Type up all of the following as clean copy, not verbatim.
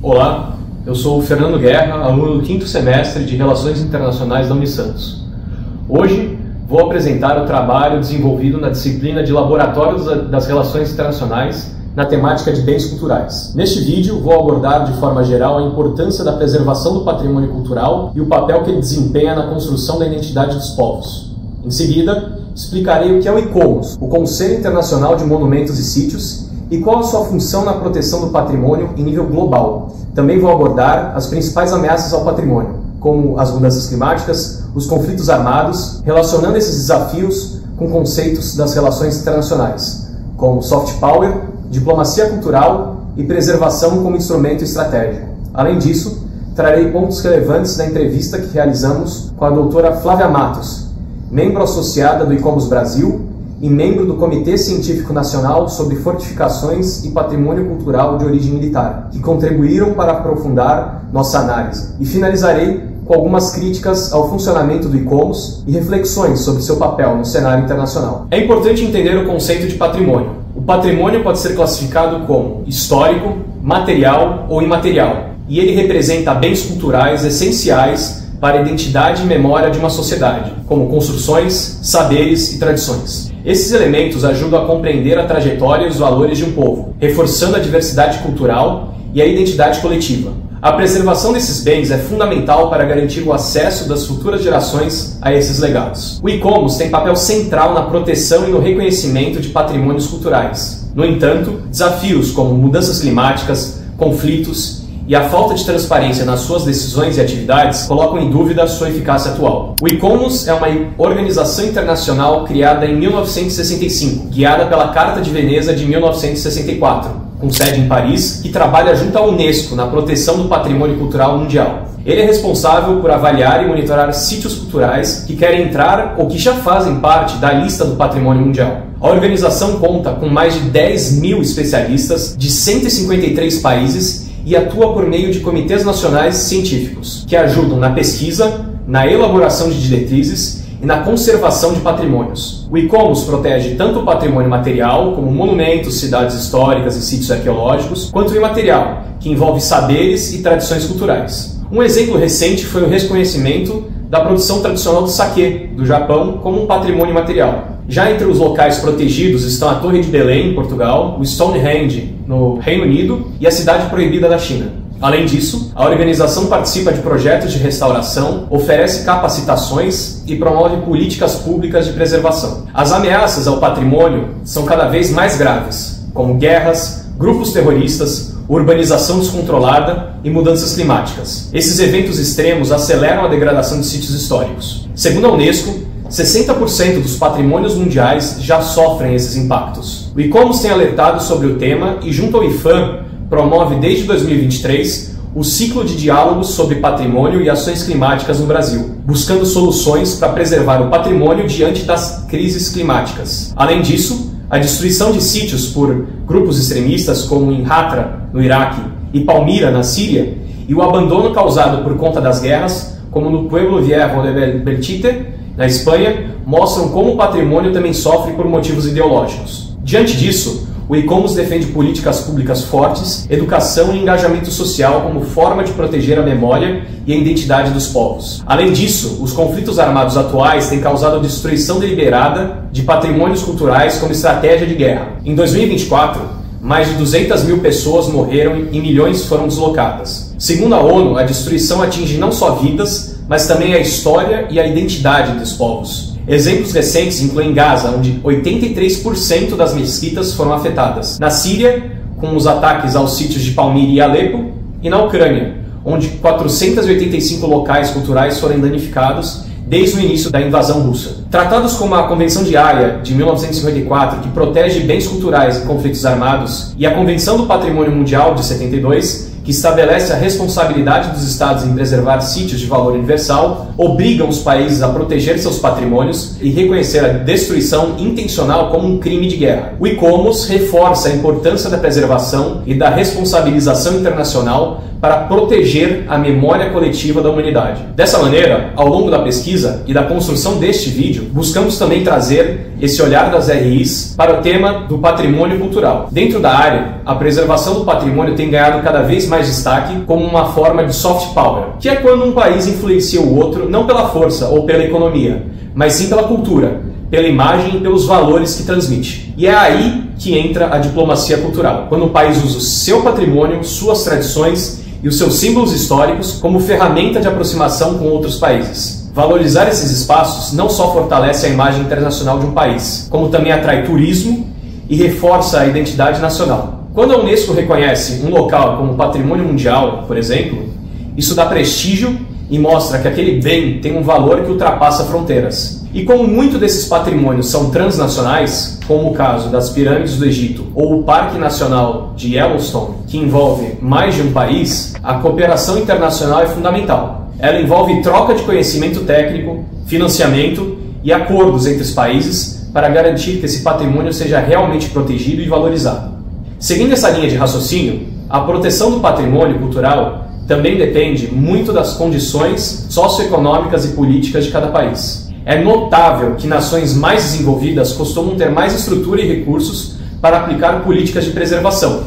Olá, eu sou o Fernando Guerra, aluno do 5º semestre de Relações Internacionais da Unisantos. Hoje vou apresentar o trabalho desenvolvido na disciplina de Laboratório das Relações Internacionais na temática de bens culturais. Neste vídeo vou abordar de forma geral a importância da preservação do patrimônio cultural e o papel que ele desempenha na construção da identidade dos povos. Em seguida, explicarei o que é o ICOMOS, o Conselho Internacional de Monumentos e Sítios, e qual a sua função na proteção do patrimônio em nível global. Também vou abordar as principais ameaças ao patrimônio, como as mudanças climáticas, os conflitos armados, relacionando esses desafios com conceitos das relações internacionais, como soft power, diplomacia cultural e preservação como instrumento estratégico. Além disso, trarei pontos relevantes da entrevista que realizamos com a doutora Flávia Matos, membro associada do ICOMOS Brasil e membro do Comitê Científico Nacional sobre Fortificações e Patrimônio Cultural de Origem Militar, que contribuíram para aprofundar nossa análise. E finalizarei com algumas críticas ao funcionamento do ICOMOS e reflexões sobre seu papel no cenário internacional. É importante entender o conceito de patrimônio. O patrimônio pode ser classificado como histórico, material ou imaterial, e ele representa bens culturais essenciais para a identidade e memória de uma sociedade, como construções, saberes e tradições. Esses elementos ajudam a compreender a trajetória e os valores de um povo, reforçando a diversidade cultural e a identidade coletiva. A preservação desses bens é fundamental para garantir o acesso das futuras gerações a esses legados. O ICOMOS tem papel central na proteção e no reconhecimento de patrimônios culturais. No entanto, desafios como mudanças climáticas, conflitos e a falta de transparência nas suas decisões e atividades colocam em dúvida a sua eficácia atual. O ICOMOS é uma organização internacional criada em 1965, guiada pela Carta de Veneza de 1964, com sede em Paris, que trabalha junto à Unesco na proteção do patrimônio cultural mundial. Ele é responsável por avaliar e monitorar sítios culturais que querem entrar ou que já fazem parte da lista do patrimônio mundial. A organização conta com mais de 10 mil especialistas de 153 países e atua por meio de comitês nacionais científicos, que ajudam na pesquisa, na elaboração de diretrizes e na conservação de patrimônios. O ICOMOS protege tanto o patrimônio material, como monumentos, cidades históricas e sítios arqueológicos, quanto o imaterial, que envolve saberes e tradições culturais. Um exemplo recente foi o reconhecimento da produção tradicional do sake, do Japão, como um patrimônio material. Já entre os locais protegidos estão a Torre de Belém, em Portugal, o Stonehenge, no Reino Unido, e a Cidade Proibida da China. Além disso, a organização participa de projetos de restauração, oferece capacitações e promove políticas públicas de preservação. As ameaças ao patrimônio são cada vez mais graves, como guerras, grupos terroristas, urbanização descontrolada e mudanças climáticas. Esses eventos extremos aceleram a degradação de sítios históricos. Segundo a Unesco, 60% dos patrimônios mundiais já sofrem esses impactos. O ICOMOS tem alertado sobre o tema e, junto ao IFAM, promove desde 2023 o ciclo de diálogos sobre patrimônio e ações climáticas no Brasil, buscando soluções para preservar o patrimônio diante das crises climáticas. Além disso, a destruição de sítios por grupos extremistas, como em Hatra, no Iraque, e Palmira, na Síria, e o abandono causado por conta das guerras, como no Pueblo Viejo de Belchite, na Espanha, mostram como o patrimônio também sofre por motivos ideológicos. Diante disso, o ICOMOS defende políticas públicas fortes, educação e engajamento social como forma de proteger a memória e a identidade dos povos. Além disso, os conflitos armados atuais têm causado a destruição deliberada de patrimônios culturais como estratégia de guerra. Em 2024, mais de 200 mil pessoas morreram e milhões foram deslocadas. Segundo a ONU, a destruição atinge não só vidas, mas também a história e a identidade dos povos. Exemplos recentes incluem Gaza, onde 83% das mesquitas foram afetadas, na Síria, com os ataques aos sítios de Palmira e Alepo, e na Ucrânia, onde 485 locais culturais foram danificados desde o início da invasão russa. Tratados como a Convenção de Haia, de 1954, que protege bens culturais em conflitos armados, e a Convenção do Patrimônio Mundial, de 72, que estabelece a responsabilidade dos Estados em preservar sítios de valor universal, obrigam os países a proteger seus patrimônios e reconhecer a destruição intencional como um crime de guerra. O ICOMOS reforça a importância da preservação e da responsabilização internacional para proteger a memória coletiva da humanidade. Dessa maneira, ao longo da pesquisa e da construção deste vídeo, buscamos também trazer esse olhar das RIs para o tema do patrimônio cultural. Dentro da área, a preservação do patrimônio tem ganhado cada vez mais mais destaque como uma forma de soft power, que é quando um país influencia o outro não pela força ou pela economia, mas sim pela cultura, pela imagem e pelos valores que transmite. E é aí que entra a diplomacia cultural, quando um país usa o seu patrimônio, suas tradições e os seus símbolos históricos como ferramenta de aproximação com outros países. Valorizar esses espaços não só fortalece a imagem internacional de um país, como também atrai turismo e reforça a identidade nacional. Quando a Unesco reconhece um local como patrimônio mundial, por exemplo, isso dá prestígio e mostra que aquele bem tem um valor que ultrapassa fronteiras. E como muito desses patrimônios são transnacionais, como o caso das pirâmides do Egito ou o Parque Nacional de Yellowstone, que envolve mais de um país, a cooperação internacional é fundamental. Ela envolve troca de conhecimento técnico, financiamento e acordos entre os países para garantir que esse patrimônio seja realmente protegido e valorizado. Seguindo essa linha de raciocínio, a proteção do patrimônio cultural também depende muito das condições socioeconômicas e políticas de cada país. É notável que nações mais desenvolvidas costumam ter mais estrutura e recursos para aplicar políticas de preservação,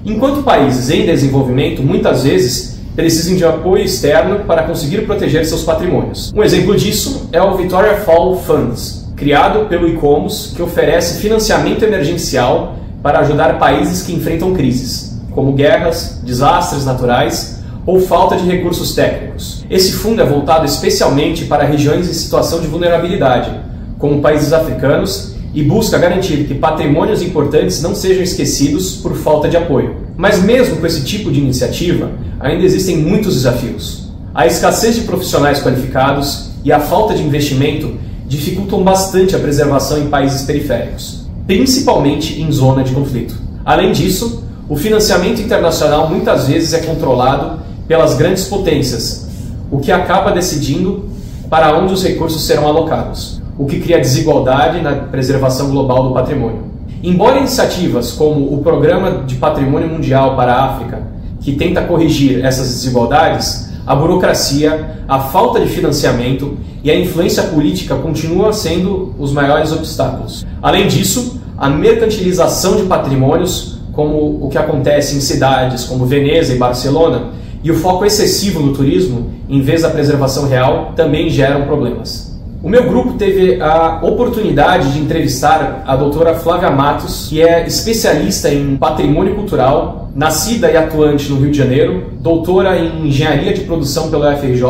enquanto países em desenvolvimento muitas vezes precisam de apoio externo para conseguir proteger seus patrimônios. Um exemplo disso é o Victoria Falls Funds, criado pelo ICOMOS, que oferece financiamento emergencial para ajudar países que enfrentam crises, como guerras, desastres naturais ou falta de recursos técnicos. Esse fundo é voltado especialmente para regiões em situação de vulnerabilidade, como países africanos, e busca garantir que patrimônios importantes não sejam esquecidos por falta de apoio. Mas mesmo com esse tipo de iniciativa, ainda existem muitos desafios. A escassez de profissionais qualificados e a falta de investimento dificultam bastante a preservação em países periféricos, principalmente em zona de conflito. Além disso, o financiamento internacional muitas vezes é controlado pelas grandes potências, o que acaba decidindo para onde os recursos serão alocados, o que cria desigualdade na preservação global do patrimônio. Embora iniciativas como o Programa de Patrimônio Mundial para a África, que tenta corrigir essas desigualdades, a burocracia, a falta de financiamento e a influência política continuam sendo os maiores obstáculos. Além disso, a mercantilização de patrimônios, como o que acontece em cidades como Veneza e Barcelona, e o foco excessivo no turismo, em vez da preservação real, também geram problemas. O meu grupo teve a oportunidade de entrevistar a doutora Flávia Matos, que é especialista em patrimônio cultural, nascida e atuante no Rio de Janeiro, doutora em engenharia de produção pela UFRJ,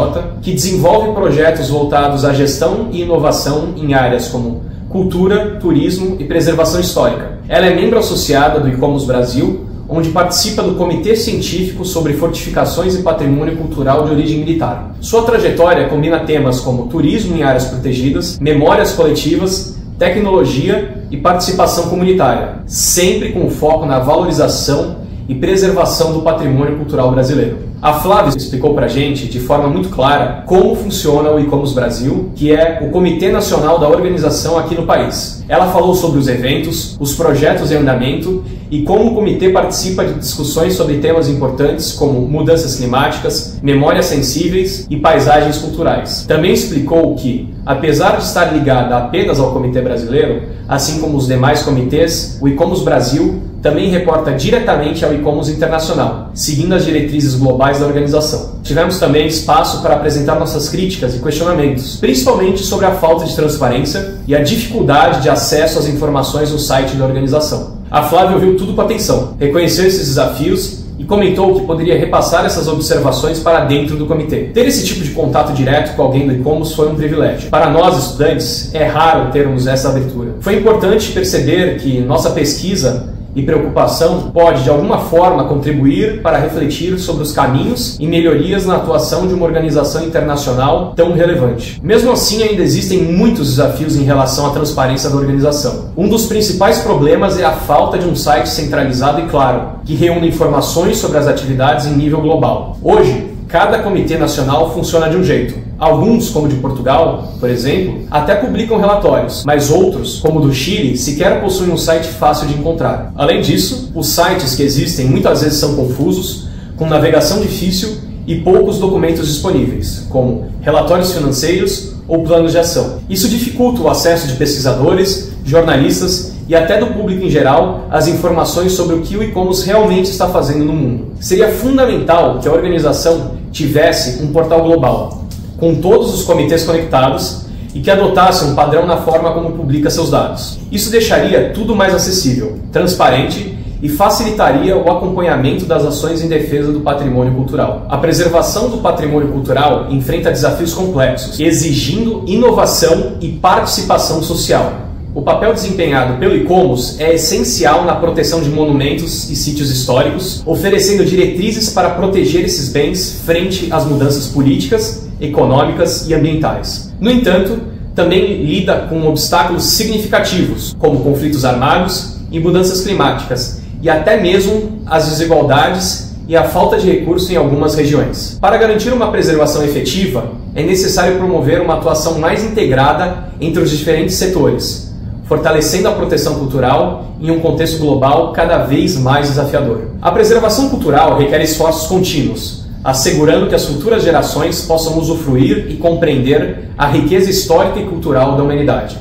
que desenvolve projetos voltados à gestão e inovação em áreas como cultura, turismo e preservação histórica. Ela é membro associada do ICOMOS Brasil, onde participa do Comitê Científico sobre Fortificações e Patrimônio Cultural de Origem Militar. Sua trajetória combina temas como turismo em áreas protegidas, memórias coletivas, tecnologia e participação comunitária, sempre com foco na valorização e preservação do patrimônio cultural brasileiro. A Flávia explicou para a gente, de forma muito clara, como funciona o ICOMOS Brasil, que é o Comitê Nacional da Organização aqui no país. Ela falou sobre os eventos, os projetos em andamento e como o comitê participa de discussões sobre temas importantes como mudanças climáticas, memórias sensíveis e paisagens culturais. Também explicou que, apesar de estar ligada apenas ao Comitê Brasileiro, assim como os demais comitês, o ICOMOS Brasil também reporta diretamente ao ICOMOS Internacional, seguindo as diretrizes globais da organização. Tivemos também espaço para apresentar nossas críticas e questionamentos, principalmente sobre a falta de transparência e a dificuldade de acesso às informações no site da organização. A Flávia ouviu tudo com atenção, reconheceu esses desafios e comentou que poderia repassar essas observações para dentro do comitê. Ter esse tipo de contato direto com alguém do ICOMOS foi um privilégio. Para nós, estudantes, é raro termos essa abertura. Foi importante perceber que nossa pesquisa e preocupação pode, de alguma forma, contribuir para refletir sobre os caminhos e melhorias na atuação de uma organização internacional tão relevante. Mesmo assim, ainda existem muitos desafios em relação à transparência da organização. Um dos principais problemas é a falta de um site centralizado e claro, que reúne informações sobre as atividades em nível global. Hoje, cada comitê nacional funciona de um jeito. Alguns, como o de Portugal, por exemplo, até publicam relatórios, mas outros, como o do Chile, sequer possuem um site fácil de encontrar. Além disso, os sites que existem muitas vezes são confusos, com navegação difícil e poucos documentos disponíveis, como relatórios financeiros ou planos de ação. Isso dificulta o acesso de pesquisadores, jornalistas e até do público em geral as informações sobre o que o e-commerce realmente está fazendo no mundo. Seria fundamental que a organização tivesse um portal global, com todos os comitês conectados e que adotasse um padrão na forma como publica seus dados. Isso deixaria tudo mais acessível, transparente e facilitaria o acompanhamento das ações em defesa do patrimônio cultural. A preservação do patrimônio cultural enfrenta desafios complexos, exigindo inovação e participação social. O papel desempenhado pelo e-commerce é essencial na proteção de monumentos e sítios históricos, oferecendo diretrizes para proteger esses bens frente às mudanças políticas, econômicas e ambientais. No entanto, também lida com obstáculos significativos, como conflitos armados e mudanças climáticas, e até mesmo as desigualdades e a falta de recursos em algumas regiões. Para garantir uma preservação efetiva, é necessário promover uma atuação mais integrada entre os diferentes setores, fortalecendo a proteção cultural em um contexto global cada vez mais desafiador. A preservação cultural requer esforços contínuos, assegurando que as futuras gerações possam usufruir e compreender a riqueza histórica e cultural da humanidade.